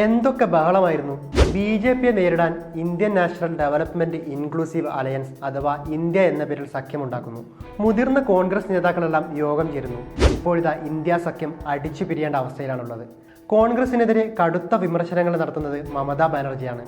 എന്തൊക്കെ ബഹളമായിരുന്നു. BJPയെ നേരിടാൻ Indian national development inclusive alliance അഥവാ ഇന്ത്യ എന്ന പേരിൽ സഖ്യമുണ്ടാക്കുന്നു. മുതിർന്ന കോൺഗ്രസ് നേതാക്കളെല്ലാം യോഗം ചേരുന്നു. ഇപ്പോഴിതാ ഇന്ത്യ സഖ്യം അടിച്ചു പിരിയേണ്ട അവസ്ഥയിലാണുള്ളത്. കോൺഗ്രസിനെതിരെ കടുത്ത വിമർശനങ്ങൾ നടത്തുന്നത് മമതാ ബാനർജിയാണ്.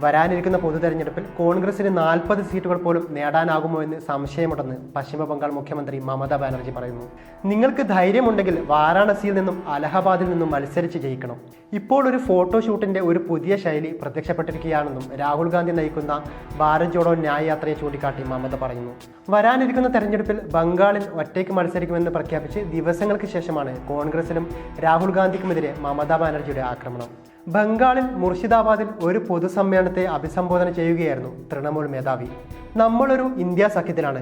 വരാനിരിക്കുന്ന പൊതുതെരഞ്ഞെടുപ്പിൽ കോൺഗ്രസിന് 40 സീറ്റുകൾ പോലും നേടാനാകുമോ എന്ന് സംശയമുണ്ടെന്ന് പശ്ചിമ ബംഗാൾ മുഖ്യമന്ത്രി മമതാ ബാനർജി പറയുന്നു. നിങ്ങൾക്ക് ധൈര്യമുണ്ടെങ്കിൽ വാരാണസിയിൽ നിന്നും അലഹബാദിൽ നിന്നും മത്സരിച്ച് ജയിക്കണം. ഇപ്പോൾ ഒരു ഫോട്ടോഷൂട്ടിന്റെ ഒരു പുതിയ ശൈലി പ്രത്യക്ഷപ്പെട്ടിരിക്കുകയാണെന്നും രാഹുൽ ഗാന്ധി നയിക്കുന്ന ഭാരത് ജോഡോ ന്യായ് യാത്രയെ ചൂണ്ടിക്കാട്ടി മമത പറയുന്നു. വരാനിരിക്കുന്ന തെരഞ്ഞെടുപ്പിൽ ബംഗാളിൽ ഒറ്റയ്ക്ക് മത്സരിക്കുമെന്ന് പ്രഖ്യാപിച്ച് ദിവസങ്ങൾക്ക് ശേഷമാണ് കോൺഗ്രസിനും രാഹുൽ ഗാന്ധിക്കുമെതിരെ മമതാ ബാനർജിയുടെ ആക്രമണം. ബംഗാളിൽ മുർഷിദാബാദിൽ ഒരു പൊതുസമ്മേളനത്തെ അഭിസംബോധന ചെയ്യുകയായിരുന്നു തൃണമൂൽ മേധാവി. നമ്മളൊരു ഇന്ത്യ സഖ്യത്തിലാണ്,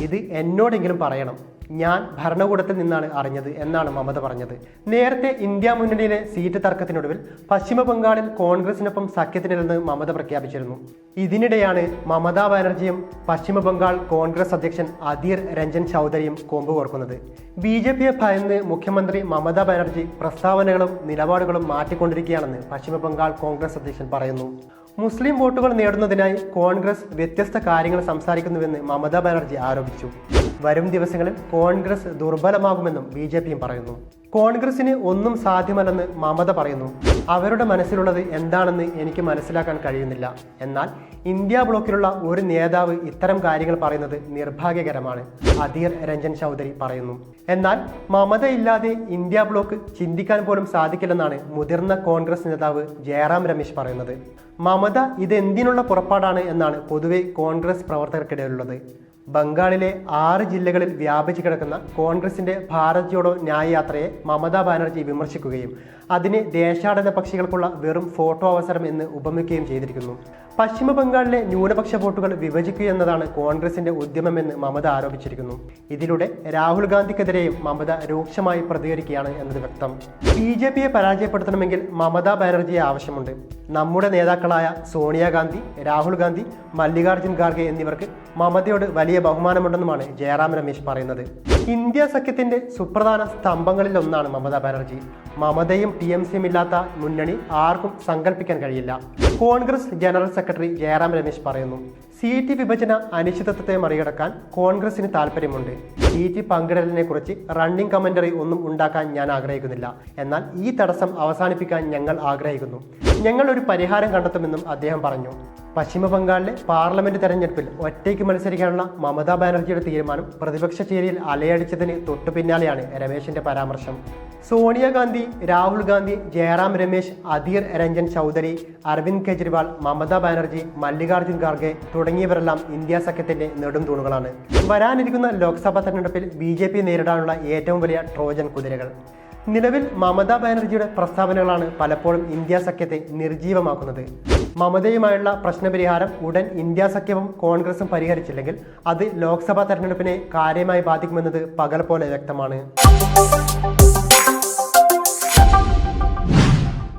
ഇത് എന്നോടെങ്കിലും പറയണം. ഞാൻ ഭരണകൂടത്തിൽ നിന്നാണ് അറിഞ്ഞത് എന്നാണ് മമത പറഞ്ഞത്. നേരത്തെ ഇന്ത്യ മുന്നണിയിലെ സീറ്റ് തർക്കത്തിനൊടുവിൽ പശ്ചിമ ബംഗാളിൽ കോൺഗ്രസിനൊപ്പം സഖ്യത്തിനില്ലെന്ന് മമത പ്രഖ്യാപിച്ചിരുന്നു. ഇതിനിടെയാണ് മമതാ ബാനർജിയും പശ്ചിമ ബംഗാൾ കോൺഗ്രസ് അധ്യക്ഷൻ അധീർ രഞ്ജൻ ചൗധരിയും കൊമ്പ് കോർക്കുന്നത്. BJPയെ ഭയന്ന് മുഖ്യമന്ത്രി മമതാ ബാനർജി പ്രസ്താവനകളും നിലപാടുകളും മാറ്റിക്കൊണ്ടിരിക്കുകയാണെന്ന് പശ്ചിമ ബംഗാൾ കോൺഗ്രസ് അധ്യക്ഷൻ പറയുന്നു. മുസ്ലിം വോട്ടുകൾ നേടുന്നതിനായി കോൺഗ്രസ് വ്യത്യസ്ത കാര്യങ്ങൾ സംസാരിക്കുന്നുവെന്ന് മമതാ ബാനർജി ആരോപിച്ചു. വരും ദിവസങ്ങളിൽ കോൺഗ്രസ് ദുർബലമാകുമെന്നും BJPയും പറയുന്നു. കോൺഗ്രസിന് ഒന്നും സാധ്യമല്ലെന്ന് മമത പറയുന്നു. അവരുടെ മനസ്സിലുള്ളത് എന്താണെന്ന് എനിക്ക് മനസ്സിലാക്കാൻ കഴിയുന്നില്ല. എന്നാൽ ഇന്ത്യ ബ്ലോക്കിലുള്ള ഒരു നേതാവ് ഇത്തരം കാര്യങ്ങൾ പറയുന്നത് നിർഭാഗ്യകരമാണ്, അധീർ രഞ്ജൻ ചൗധരി പറയുന്നു. എന്നാൽ മമത ഇല്ലാതെ ഇന്ത്യ ബ്ലോക്ക് ചിന്തിക്കാൻ പോലും സാധിക്കില്ലെന്നാണ് മുതിർന്ന കോൺഗ്രസ് നേതാവ് ജയറാം രമേശ് പറയുന്നത്. മമത ഇതെന്തിനുള്ള പുറപ്പാടാണ് എന്നാണ് പൊതുവെ കോൺഗ്രസ് പ്രവർത്തകർക്കിടയിലുള്ളത്. ബംഗാളിലെ 6 ജില്ലകളിൽ വ്യാപിച്ചു കിടക്കുന്ന കോൺഗ്രസിന്റെ ഭാരത് ജോഡോ ന്യായ് യാത്രയെ മമതാ ബാനർജി വിമർശിക്കുകയും അതിനെ ദേശാടന പക്ഷികൾക്കുള്ള വെറും ഫോട്ടോ അവസരം എന്ന് ഉപമിക്കുകയും ചെയ്തിരിക്കുന്നു. പശ്ചിമ ബംഗാളിലെ ന്യൂനപക്ഷ വോട്ടുകൾ വിഭജിക്കുക എന്നതാണ് കോൺഗ്രസിന്റെ ഉദ്യമമെന്ന് മമത ആരോപിച്ചിരിക്കുന്നു. ഇതിലൂടെ രാഹുൽ ഗാന്ധിക്കെതിരെയും മമത രൂക്ഷമായി പ്രതികരിക്കുകയാണ് എന്നത് വ്യക്തം. BJPയെ പരാജയപ്പെടുത്തണമെങ്കിൽ മമതാ ബാനർജിയെ ആവശ്യമുണ്ട്. നമ്മുടെ നേതാക്കളായ സോണിയാഗാന്ധി, രാഹുൽ ഗാന്ധി, മല്ലികാർജുൻ ഖാർഗെ എന്നിവർക്ക് മമതയോട് വലിയ ബഹുമാനമുണ്ടെന്നുമാണ് ജയറാം രമേശ് പറയുന്നത്. ഇന്ത്യ സഖ്യത്തിന്റെ സുപ്രധാന സ്തംഭങ്ങളിൽ ഒന്നാണ് മമതാ ബാനർജി. മമതയും TMCയും ഇല്ലാത്ത മുന്നണി ആർക്കും സങ്കല്പിക്കാൻ കഴിയില്ല. കോൺഗ്രസ് ജനറൽ സെക്രട്ടറി ജയറാം രമേശ് പറയുന്നു. സീറ്റ് വിഭജന അനിശ്ചിതത്വത്തെ മറികടക്കാൻ കോൺഗ്രസിന് താല്പര്യമുണ്ട്. സീറ്റ് പങ്കിടലിനെ കുറിച്ച് റണ്ണിംഗ് കമന്ററി ഒന്നും ഉണ്ടാക്കാൻ ഞാൻ ആഗ്രഹിക്കുന്നില്ല. എന്നാൽ ഈ തടസ്സം അവസാനിപ്പിക്കാൻ ഞങ്ങൾ ആഗ്രഹിക്കുന്നു. ഞങ്ങൾ ഒരു പരിഹാരം കണ്ടെത്തുമെന്നും അദ്ദേഹം പറഞ്ഞു. പശ്ചിമ ബംഗാളിലെ പാർലമെന്റ് തെരഞ്ഞെടുപ്പിൽ ഒറ്റയ്ക്ക് മത്സരിക്കാനുള്ള മമതാ ബാനർജിയുടെ തീരുമാനം പ്രതിപക്ഷ ചേരിയിൽ അലയടിച്ചതിന് തൊട്ടു പിന്നാലെയാണ് രമേശിന്റെ പരാമർശം. സോണിയാഗാന്ധി, രാഹുൽ ഗാന്ധി, ജയറാം രമേശ്, അധീർ രഞ്ജൻ ചൗധരി, അരവിന്ദ് കെജ്രിവാൾ, മമതാ ബാനർജി, മല്ലികാർജുൻ ഖാർഗെ തുടങ്ങിയവരെല്ലാം ഇന്ത്യ സഖ്യത്തിന്റെ നെടും തൂണുകളാണ്. വരാനിരിക്കുന്ന ലോക്സഭാ തെരഞ്ഞെടുപ്പിൽ BJP നേരിടാനുള്ള ഏറ്റവും വലിയ ട്രോജൻ കുതിരകൾ. നിലവിൽ മമതാ ബാനർജിയുടെ പ്രസ്താവനകളാണ് പലപ്പോഴും ഇന്ത്യ സഖ്യത്തെ നിർജീവമാക്കുന്നത്. മമതയുമായുള്ള പ്രശ്നപരിഹാരം ഉടൻ ഇന്ത്യ സഖ്യവും കോൺഗ്രസും പരിഹരിച്ചില്ലെങ്കിൽ അത് ലോക്സഭാ തെരഞ്ഞെടുപ്പിനെ കാര്യമായി ബാധിക്കുമെന്നത് പകൽ പോലെ വ്യക്തമാണ്.